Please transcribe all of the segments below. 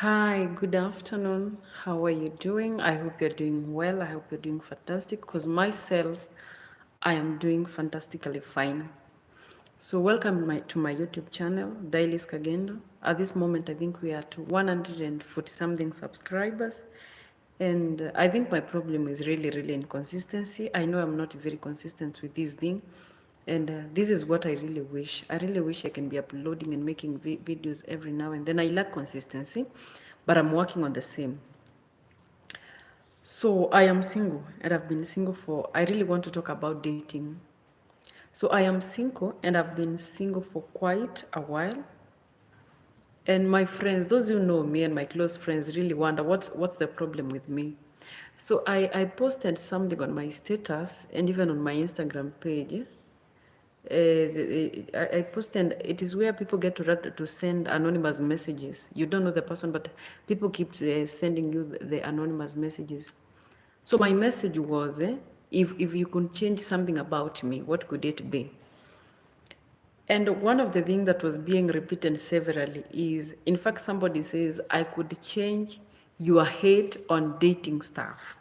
Hi, good afternoon. How are you doing? I hope you're doing well. I hope you're doing fantastic because myself, I am doing fantastically fine. So, welcome to my YouTube channel, Dailis Kagendo. At this moment, I think we are to 140 something subscribers. And I think my problem is really inconsistency. I know I'm not very consistent with this thing. And this is what I really wish. I really wish I can be uploading and making videos every now and then. I lack consistency, but I'm working on the same. So I am single and I've been single for, I really want to talk about dating. So I am single and I've been single for quite a while. And my friends, those who know me and my close friends really wonder what's the problem with me. So I posted something on my status and even on my Instagram page. I posted, it is where people get to send anonymous messages. You don't know the person, but people keep sending you the anonymous messages. So my message was, if you could change something about me, what could it be? And one of the things that was being repeated severally is, in fact, somebody says, I could change your hate on dating stuff.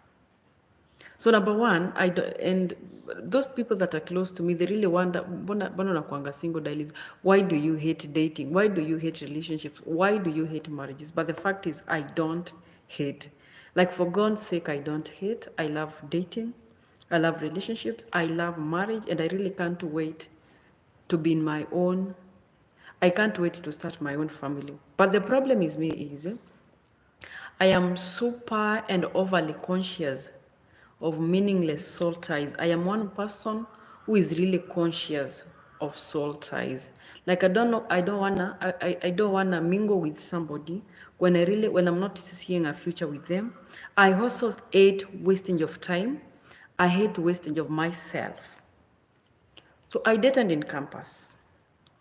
So number one, and those people that are close to me, they really wonder, mbona nakuanga single Dailis, why do you hate dating? Why do you hate relationships? Why do you hate marriages? But the fact is, I don't hate. Like, for God's sake, I don't hate. I love dating. I love relationships. I love marriage. And I really can't wait to be in my own. I can't wait to start my own family. But the problem is me is, I am super and overly conscious of meaningless soul ties. I am one person who is really conscious of soul ties. Like, I don't know, I don't wanna mingle with somebody when I'm not seeing a future with them. I also hate wasting of time. I hate wasting of myself. So I dated in campus,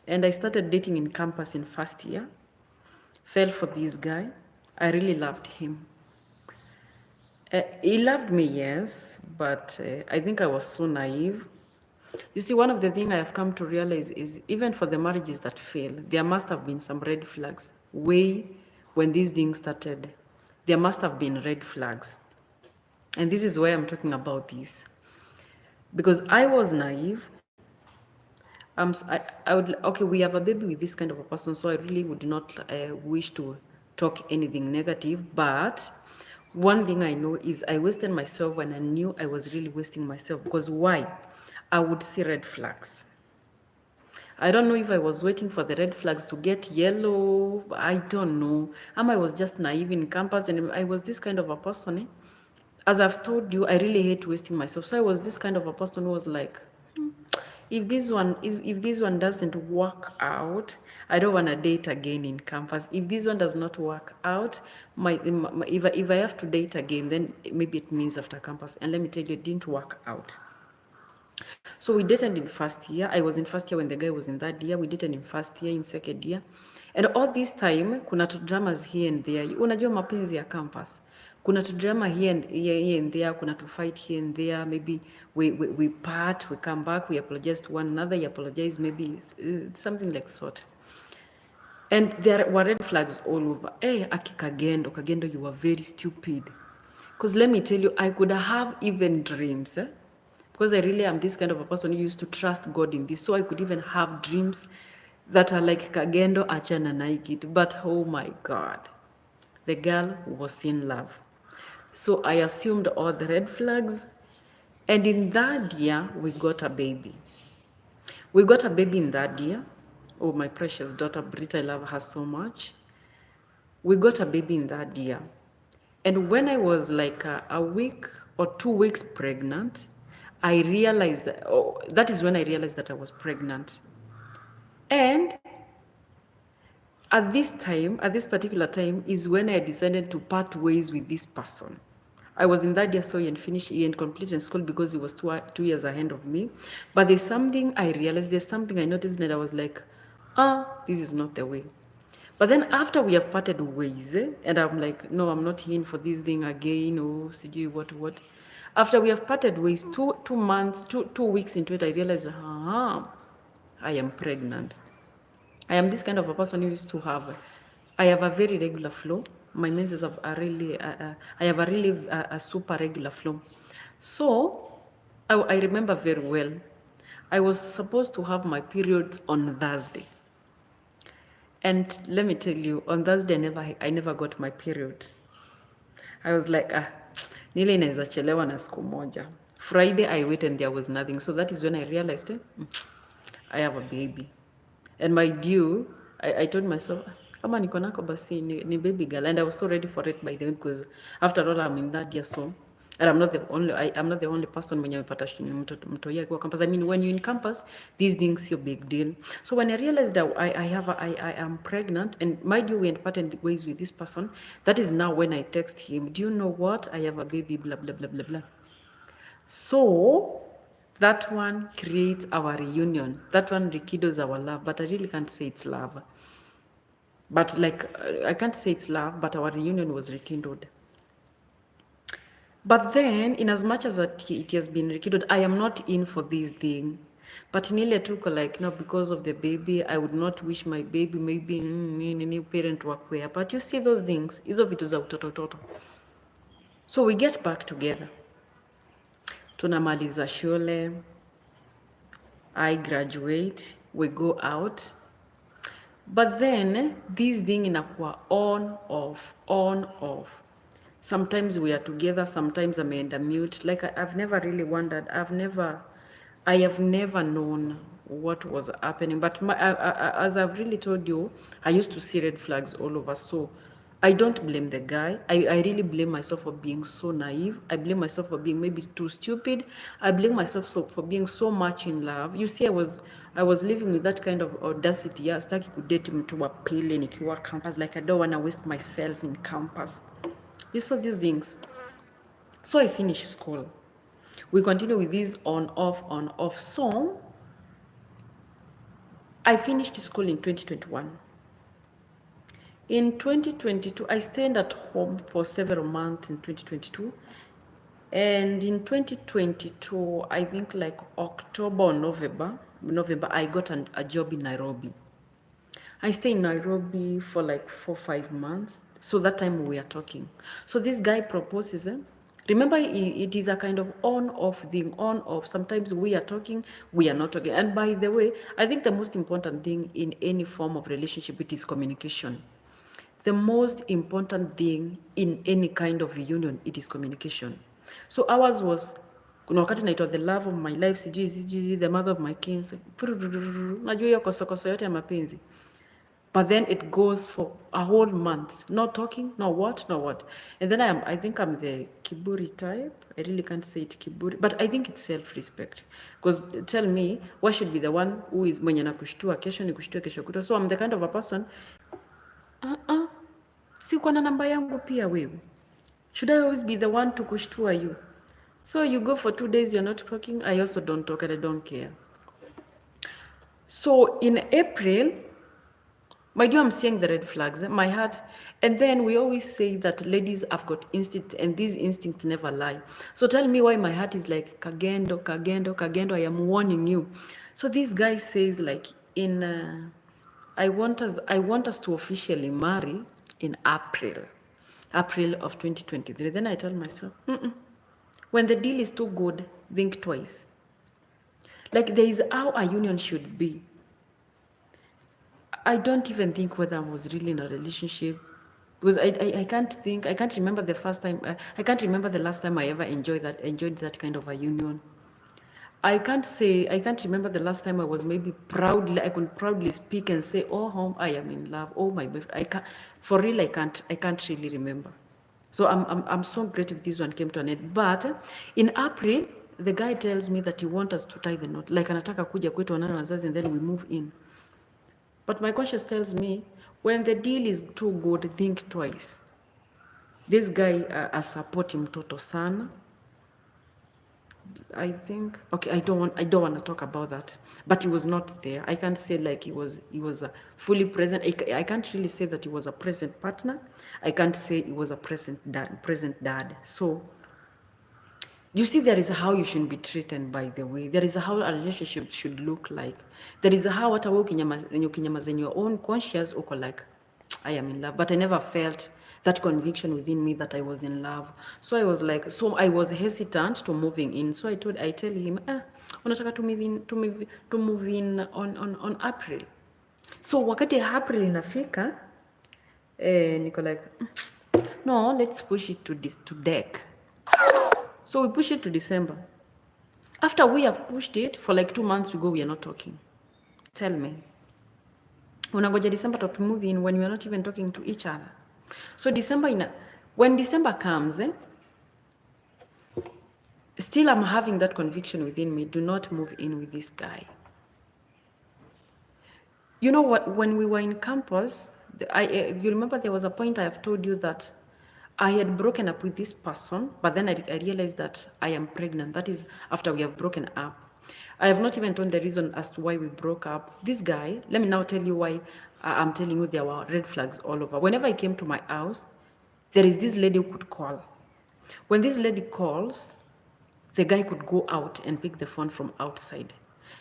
and I started dating in campus in first year. Fell for this guy. I really loved him. He loved me, yes, but I think I was so naive. You see, one of the things I have come to realize is, even for the marriages that fail, there must have been some red flags. Way when these things started, there must have been red flags. And this is why I'm talking about this. Because I was naive. I would, okay, we have a baby with this kind of a person, so I really would not wish to talk anything negative. But one thing I know is I wasted myself when I knew I was really wasting myself. Because why? I would see red flags. I don't know if I was waiting for the red flags to get yellow. I don't know. I was just naive in campus, and I was this kind of a person. As I've told you, I really hate wasting myself. So I was this kind of a person who was like, if this one doesn't work out, I don't want to date again in campus. If this one does not work out, if I have to date again, then maybe it means after campus. And let me tell you, it didn't work out. So we dated in first year. I was in first year when the guy was in third year. We dated in first year, in second year. And all this time, kuna tu dramas here and there. Unajua mapenzi ya campus. Kuna tu drama here and there. Kuna tu fight here and there. Maybe we part, we come back, we apologize to one another. You apologize, maybe it's something like sort. And there were red flags all over. Hey, Aki Kagendo, you were very stupid. Because let me tell you, I could have even dreams. Because I really am this kind of a person who used to trust God in this. So I could even have dreams that are like Kagendo Achana Naikit. But oh my God, the girl was in love. So I assumed all the red flags. And in that year, we got a baby. We got a baby in that year. Oh, my precious daughter, Brit, I love her so much. We got a baby in that year. And when I was like a week or 2 weeks pregnant, I realized that is when I realized that I was pregnant. And at this particular time, is when I decided to part ways with this person. I was in that year, so and finished and completed school because he was 2 years ahead of me. But there's something I realized, there's something I noticed that I was like, this is not the way. But then after we have parted ways, and I'm like, no, I'm not in for this thing again, or CG, what. After we have parted ways, 2 weeks into it, I realized, I am pregnant. I am this kind of a person who used to have, I have a very regular flow. My menses have a really, I have a really a super regular flow. So I remember very well. I was supposed to have my periods on Thursday. And let me tell you, on Thursday I never got my periods. I was like, nile inaweza chelewa na siku moja. Friday I wait and there was nothing. So that is when I realized, I have a baby. And my due, I told myself, kama niko nako basi ni baby girl. And I was so ready for it by the way, because after all I'm in that year, so and I'm not the only person mwenye amepata mtoi akiwa campus. I mean, when you're in campus, these things are a big deal. So when I realized that I am pregnant, and mind you, we had parted ways with this person, that is now when I text him, do you know what? I have a baby, blah, blah, blah, blah, blah. So that one creates our reunion. That one rekindles our love, but I really can't say it's love. But like, I can't say it's love, but our reunion was rekindled. But then, in as much as it has been rekindled, I am not in for this thing. But nile tuko like, no, because of the baby, I would not wish my baby maybe new parent work where. But you see those things, hizo vitu za utoto. So we get back together. Tunamaliza shule, I graduate, we go out. But then this thing inakuwa on off. Sometimes we are together, sometimes ameenda mute. Like I've never really wondered, I have never known what was happening. But as I've really told you, I used to see red flags all over. So I don't blame the guy. I really blame myself for being so naive. I blame myself for being maybe too stupid. I blame myself for being so much in love. You see, I was living with that kind of audacity. Yeah, sitaki kudate mtu wa pili nikiwa campus. Like I don't want to waste myself in campus. You saw these things. So I finished school. We continue with this on, off. So I finished school in 2021. In 2022, I stayed at home for several months in 2022. And in 2022, I think like October or November, I got a job in Nairobi. I stayed in Nairobi for like 4-5 months. So that time we are talking. So this guy proposes. Remember, it is a kind of on-off thing, on-off. Sometimes we are talking, we are not talking. And by the way, I think the most important thing in any form of relationship, it is communication. The most important thing in any kind of union, it is communication. So ours was, kuna wakati naitwa the love of my life, sijui the mother of my kids. Najua hiyo kosokoso yote ya mapenzi. But then it goes for a whole month, not talking, no what. And then I think I'm the kiburi type. I really can't say it kiburi, but I think it's self-respect. Because tell me, why should be the one who is mwenye na kushtua kesho ni kushtue kesho kutwa? So I'm the kind of a person, si uko na namba yangu pia wewe. Should I always be the one to kushtua you? So you go for 2 days, you're not talking. I also don't talk and I don't care. So in April, my dear, I'm seeing the red flags, my heart. And then we always say that ladies have got instinct, and these instincts never lie. So tell me why my heart is like, Kagendo, I am warning you. So this guy says like, I want us to officially marry in April of 2023. Then I tell myself, when the deal is too good, think twice. Like there is how a union should be. I don't even think whether I was really in a relationship, because I can't remember the first time, I can't remember the last time I ever enjoyed that kind of a union. I can't remember the last time I was maybe I could proudly speak and say, oh, I am in love, oh my boyfriend. For real, I can't really remember. So I'm so grateful if this one came to an end. But in April, the guy tells me that he wants us to tie the knot, like anataka kuja kwetu onana wazazi, and then we move in. But my conscience tells me, when the deal is too good, think twice. This guy supports mtoto sana. I think, okay, I don't want to talk about that. But he was not there. I can't say like he was fully present. I can't really say that he was a present partner. I can't say he was a present dad. So you see, there is how you should be treated, by the way. There is how a relationship should look like. There is how hata wewe ukinyamaza in your own conscience uko like, I am in love. But I never felt that conviction within me that I was in love. So I was like, so I was hesitant to moving in. So I tell him, unataka to move in on April. So wakati April inafika, niko like, no, let's push it to deck. So we push it to December. After we have pushed it for like 2 months ago, we are not talking. Tell me. Unangoja December to move in when we are not even talking to each other. So when December comes, still I'm having that conviction within me, do not move in with this guy. You know what, when we were in campus, you remember there was a point I have told you that I had broken up with this person, but then I realized that I am pregnant. That is after we have broken up. I have not even told the reason as to why we broke up. This guy, let me now tell you why I'm telling you there were red flags all over. Whenever I came to my house, there is this lady who could call. When this lady calls, the guy could go out and pick the phone from outside.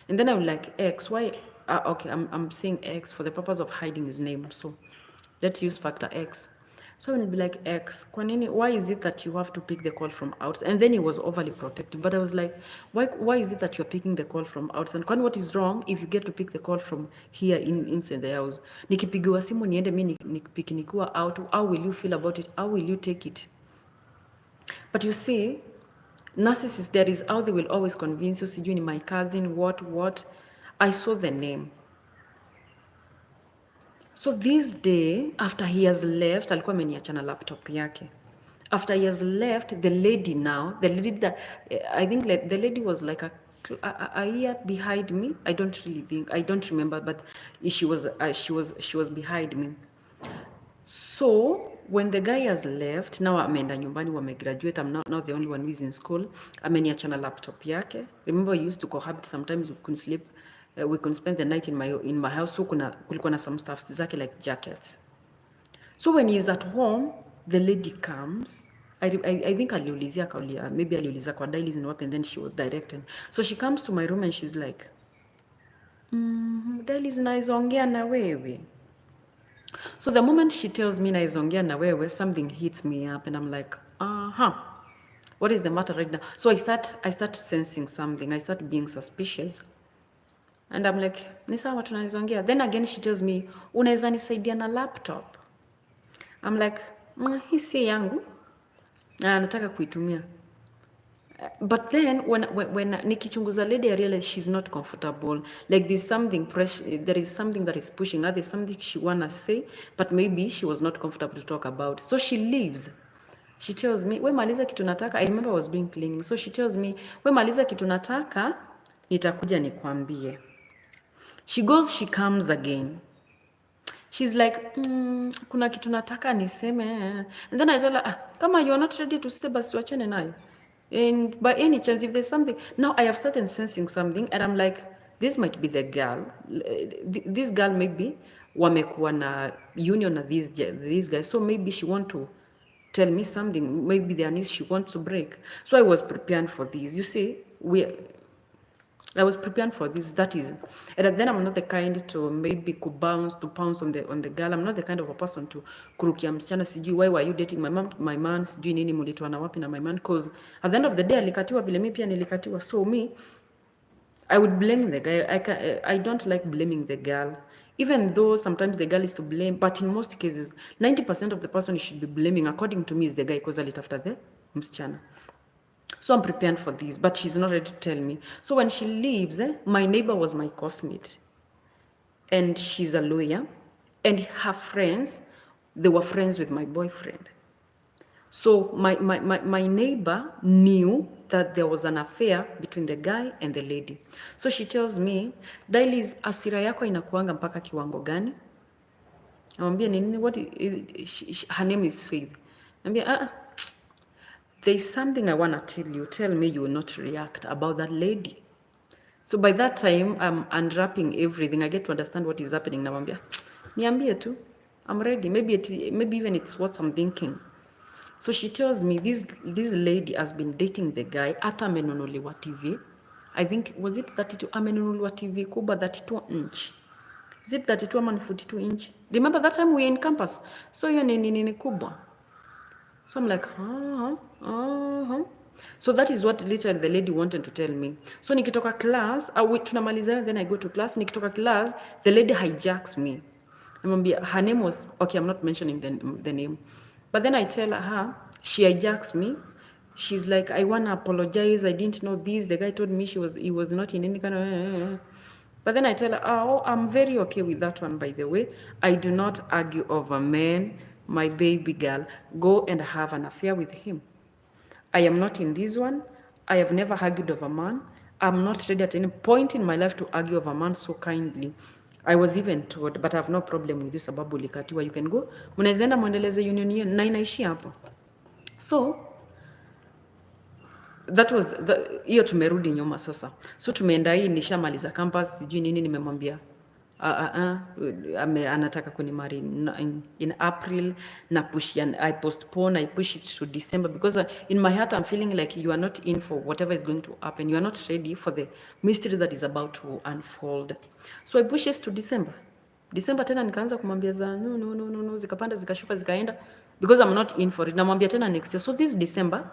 And then I would like, X, why? Okay, I'm saying X for the purpose of hiding his name. So let's use factor X. So I would be like, X, why is it that you have to pick the call from outside? And then he was overly protective. But I was like, why is it that you're picking the call from outside? Kwani what is wrong if you get to pick the call from here inside the house? Nikipigiwa simu niende mimi nikipiki nikiwa out, how will you feel about it? How will you take it? But you see, narcissists, there is how they will always convince you, sijui ni my cousin, what. I saw the name. So this day, after he has left, alikuwa ameniacha na laptop yake. After he has left, the lady that, I think the lady was like a year behind me. I don't remember, but she was behind me. So when the guy has left, now ameenda nyumbani, wamegraduate, I'm not the only one who is in school. Ameniacha na laptop yake. Remember, we used to cohabit, sometimes we couldn't sleep. We could spend the night in my house. So kulikuwa na some stuff zake like jackets. So when he's at home, the lady comes. I think maybe aliulizia kwa diaries and what, and then she was directing. So she comes to my room and she's like, diaries naizongea na wewe. So the moment she tells me naizongea na wewe, something hits me up and I'm like, what is the matter right now? So I start sensing something. I start being suspicious. And I'm like, ni sawa tunaizongea. Then again she tells me, unaweza nisaidia na laptop. I'm like, hii si yangu. Nataka kuitumia. But then when nikichunguza lady, I realize she's not comfortable. Like there is something that is pushing her. There's something she wanna say, but maybe she was not comfortable to talk about. So she leaves. She tells me, we maliza kitu nataka. I remember I was doing cleaning. So she tells me, we maliza kitu nataka, nitakuja nikwambie. She goes, she comes again. She's like, kuna kitu nataka niseme. And then I tell her, kama you're not ready to say, basi wachane nayo. And by any chance, if there's something, now I have started sensing something, and I'm like, this might be the girl. This girl maybe wamekuwa na union na these guys, so maybe she want to tell me something. Maybe there is she wants to break. So I was prepared for this. You see, I was prepared for this. That is, and then I'm not the kind to maybe to pounce on the girl. I'm not the kind of a person to kurukia msichana sijui why were you dating my man sijui nini mulitoana wapi na my man, because at the end of the day alikatiwa vile mimi pia nilikatiwa. So me, I would blame the guy. I don't like blaming the girl, even though sometimes the girl is to blame, but in most cases 90% of the person you should be blaming according to me is the guy, because after the msichana. So I'm prepared for this, but she's not ready to tell me. So when she leaves, my neighbor was my classmate, and she's a lawyer, and her friends, they were friends with my boyfriend. So my neighbor knew that there was an affair between the guy and the lady. So she tells me, Dailis, asira yako inakuanga mpaka kiwango gani? Namwambia nini? Her name is Faith. Namwambia there's something I want to tell you. Tell me you will not react about that lady. So by that time, I'm unwrapping everything. I get to understand what is happening. Namwambia, niambie tu. I'm ready. Maybe even it's what I'm thinking. So she tells me this lady has been dating the guy. Hata amenunuliwa TV. I think, was it 32? Amenunuliwa TV kubwa 32 inch. Is it 32 ama 42 inch? Remember that time we were in campus? So hiyo ni kubwa. So I'm like, So that is what literally the lady wanted to tell me. So nikitoka class, tunamaliza, then I go to class. Nikitoka class, the lady hijacks me. Her name was, okay, I'm not mentioning the name. But then I tell her, she hijacks me. She's like, I want to apologize. I didn't know this. The guy told me he was not in any kind of... But then I tell her, oh, I'm very okay with that one, by the way. I do not argue over men. My baby girl, go and have an affair with him. I am not in this one. I have never argued over a man. I'm not ready at any point in my life to argue over a man so kindly. I was even told, but I have no problem with you sababu ulikatiwa. You can go. Mnaweza enda muendeleze union yenu na inaishi hapo. So that was hiyo tumerudi nyuma sasa. So tumeenda hii nishamaliza campus sijui nini nimemwambia. Anataka kunimari in April na push and I push it to December because in my heart I'm feeling like you are not in for whatever is going to happen. You are not ready for the mystery that is about to unfold. So I push it to December. December tena nikaanza kumwambia za no zikapanda zikashuka zikaenda because I'm not in for it. Namwambia tena next year. So this December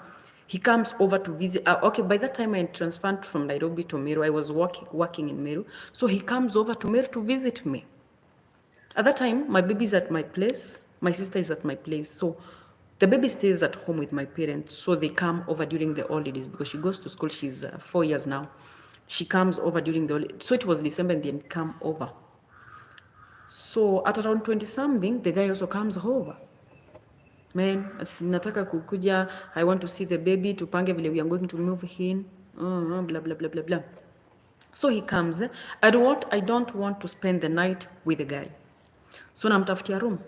he comes over to visit. Okay, by that time I transferred from Nairobi to Meru. I was working in Meru. So he comes over to Meru to visit me. At that time, my baby's at my place. My sister is at my place. So the baby stays at home with my parents. So they come over during the holidays because she goes to school. She's 4 years now. She comes over during the holidays. So it was December and then come over. So at around 20 something, the guy also comes over. Man, nataka kukuja, I want to see the baby, tupange vile we are going to move in, blah, blah, blah, blah, blah. So he comes, I don't want to spend the night with the guy. So namtafutia room,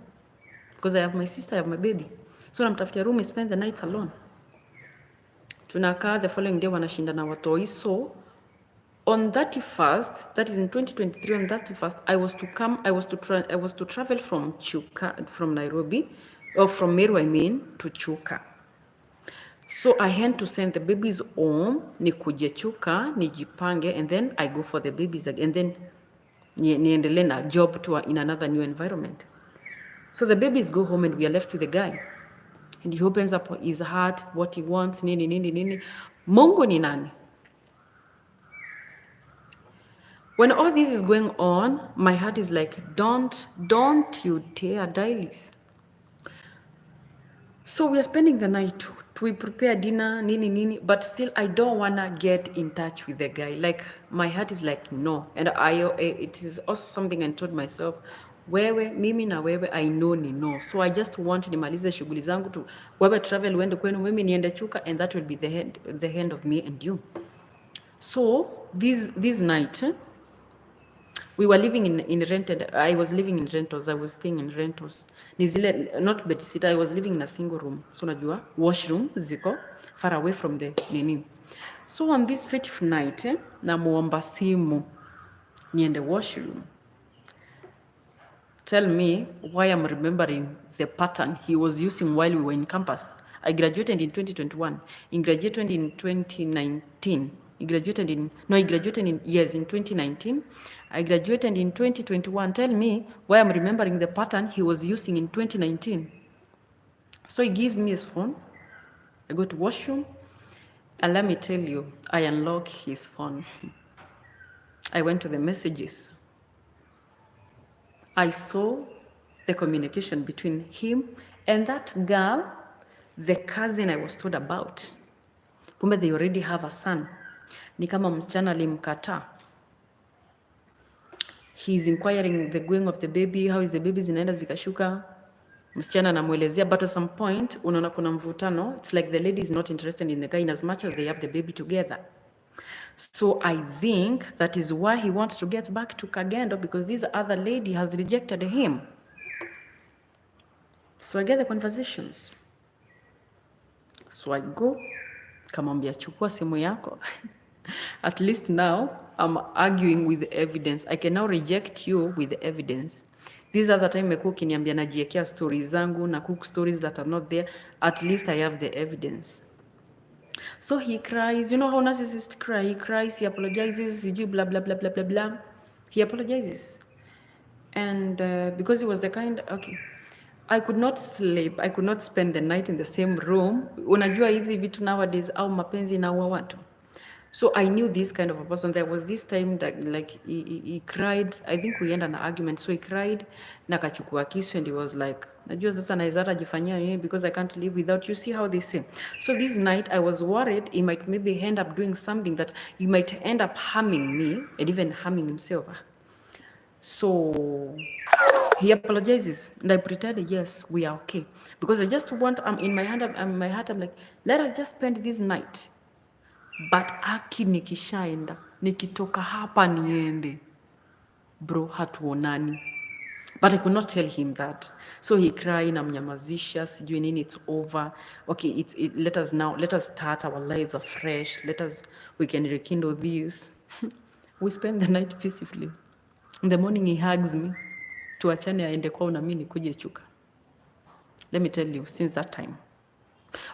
because I have my sister, I have my baby. So namtafutia room, he spend the night alone. Tunakaa, the following day wanashinda na watoi. So on 31st, that is in 2023, on 31st, I was to travel from Chuka, from Nairobi, or from Meru, to Chuka. So I had to send the babies home, nikuje Chuka, nijipange, and then I go for the babies again, and then niendelee na job in another new environment. So the babies go home and we are left with the guy. And he opens up his heart, what he wants, nini. Mungu ni nani? When all this is going on, my heart is like, don't you dare, Dailis. So we are spending the night. We prepare dinner, nini, but still I don't wanna get in touch with the guy. Like my heart is like no, and it is also something I told myself, wewe mimi na wewe I know ni no. So I just want nimalize shughuli zangu tu, wewe travel uende kwenu, mimi niende Chuka, and that will be the end of me and you. So this night. We were living in rented. I was living in rentals. I was staying in rentals. Nizile not bedsitter. I was living in a single room. So najua washroom ziko far away from the nini. So on this fateful night, namuomba simu niende washroom. Tell me why I'm remembering the pattern he was using while we were in campus. I graduated in 2021. He graduated in 2019. He graduated in 2019. I graduated in 2021. Tell me why I'm remembering the pattern he was using in 2019. So he gives me his phone. I go to washroom. And let me tell you, I unlock his phone. I went to the messages. I saw the communication between him and that girl, the cousin I was told about. Kumbe they already have a son. Ni kama msichana alimkataa. He's inquiring the going of the baby, how is the baby, zinaenda zikashuka. Msichana anamuelezea, but at some point unaona kuna mvutano. It's like the lady is not interested in the guy in as much as they have the baby together. So I think that is why he wants to get back to Kagendo, because this other lady has rejected him. So I get the conversations. So I go, kamwambia chukua simu yako. At least now I'm arguing with the evidence. I can now reject you with the evidence. This other time mekuwa ukiniambia najiekea stories zangu na cook stories that are not there. At least I have the evidence. So he cries. You know how narcissists cry? He cries, he apologizes, blah, blah, blah, blah, blah, blah. He apologizes. And because he was the kind, okay. I could not sleep. I could not spend the night in the same room. Unajua hizi vitu nowadays au mapenzi inaua watu. So I knew this kind of a person. There was this time that like he cried. I think we had an argument. So he cried na kachukua kisu and he was like, najua sasa naweza hata jifanyia yeye because I can't live without you. See how they say. So this night I was worried he might maybe end up doing something that he might end up harming me and even harming himself. So he apologizes and I pretended, yes, we are okay. Because I just want, I'm in my heart, I'm like, let us just spend this night. But aki nikishaenda, nikitoka hapa niende, bro, hatuonani. But I could not tell him that. So he cried, namnyamazisha, sijui nini, it's over. Okay, let us start our lives afresh. We can rekindle this. We spend the night peacefully. In the morning he hugs me. Tuachane aende kwao na mimi nikuje Chuka. Let me tell you, since that time.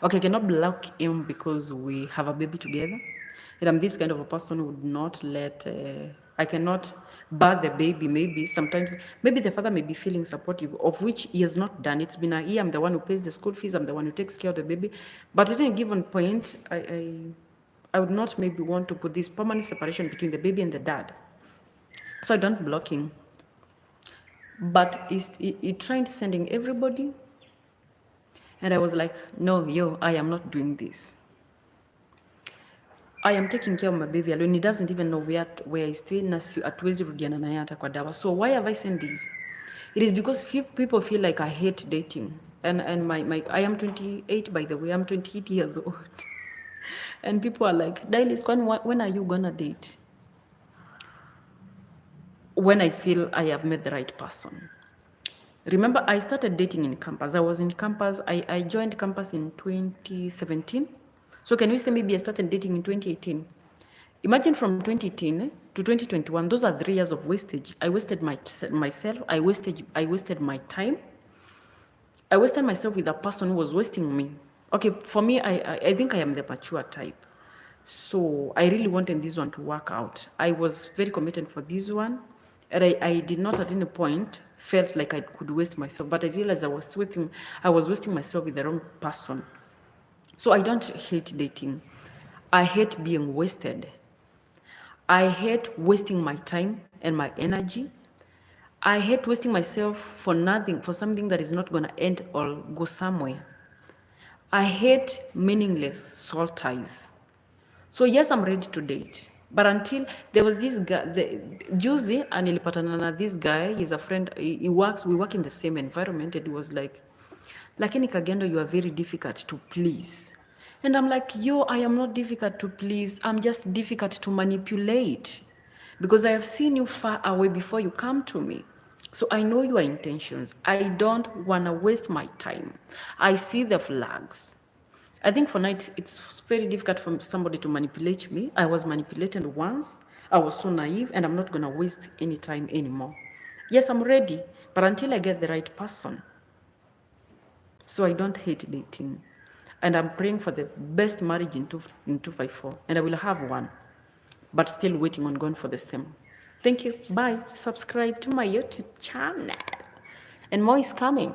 Okay, I cannot block him because we have a baby together. And I'm this kind of a person who would not let, I cannot bar the baby. Maybe sometimes, maybe the father may be feeling supportive, of which he has not done. It's been a year. I'm the one who pays the school fees. I'm the one who takes care of the baby. But at any given point, I would not maybe want to put this permanent separation between the baby and the dad. So I don't block him. But he tried sending everybody. And I was like, no, I am not doing this. I am taking care of my baby alone. He doesn't even know where I stay. Na hatuwezi rudiana naye hata kwa dawa. So why have I sent this? It is because people feel like I hate dating. And I am 28, by the way. I'm 28 years old. And people are like, Dailis, when are you gonna date? When I feel I have met the right person. Remember, I started dating in campus. I was in campus. I joined campus in 2017. So can we say maybe I started dating in 2018? Imagine from 2018 to 2021, those are 3 years of wastage. I wasted myself. I wasted my time. I wasted myself with a person who was wasting me. Okay, for me, I think I am the mature type. So I really wanted this one to work out. I was very committed for this one. And I did not at any point felt like I could waste myself, but I realized I was wasting myself with the wrong person. So I don't hate dating. I hate being wasted. I hate wasting my time and my energy. I hate wasting myself for nothing, for something that is not going to end or go somewhere. I hate meaningless soul ties. So yes, I'm ready to date. But until there was this guy, Juzi, and nilipatana na this guy, he's a friend, we work in the same environment, and he was like, lakini Kagendo, you are very difficult to please. And I'm like, I am not difficult to please. I'm just difficult to manipulate. Because I have seen you far away before you come to me. So I know your intentions. I don't want to waste my time. I see the flags. I think for now it's very difficult for somebody to manipulate me. I was manipulated once. I was so naive, and I'm not going to waste any time anymore. Yes, I'm ready, but until I get the right person. So I don't hate dating. And I'm praying for the best marriage in 254, and I will have one, but still waiting on God for the same. Thank you. Bye. Subscribe to my YouTube channel, and more is coming.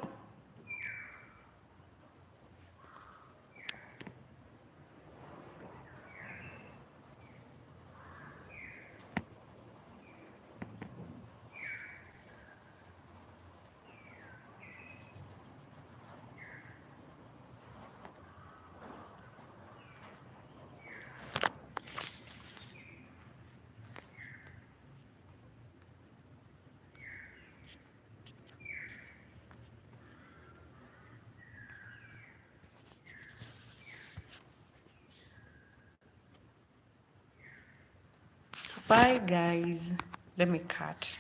Bye, guys. Let me cut.